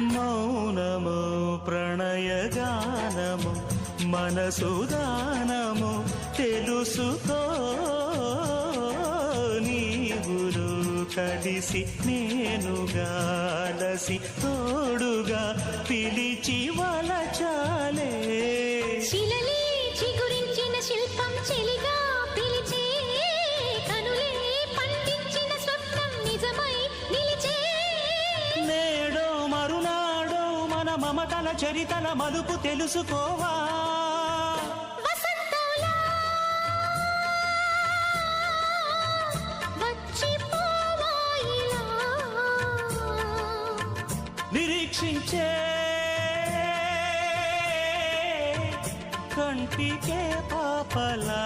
మౌనము ప్రణయగానము మనసుదానము తెలుసుకో నీవురు కలిసి నేనుగాలసి తోడుగా పిలిచి వలచాలే శిలలే చిగురించిన శిల్పం చెలిగా పిలిచే కనులే పండించిన స్వప్నం నిజమై నిలిచే నేడో మరునాడో మన మమతల చరితల మలుపు తెలుసుకోవా వసంతంలా వచ్చిపోవాయిలా నిరీక్షించే కంటికే పాపలా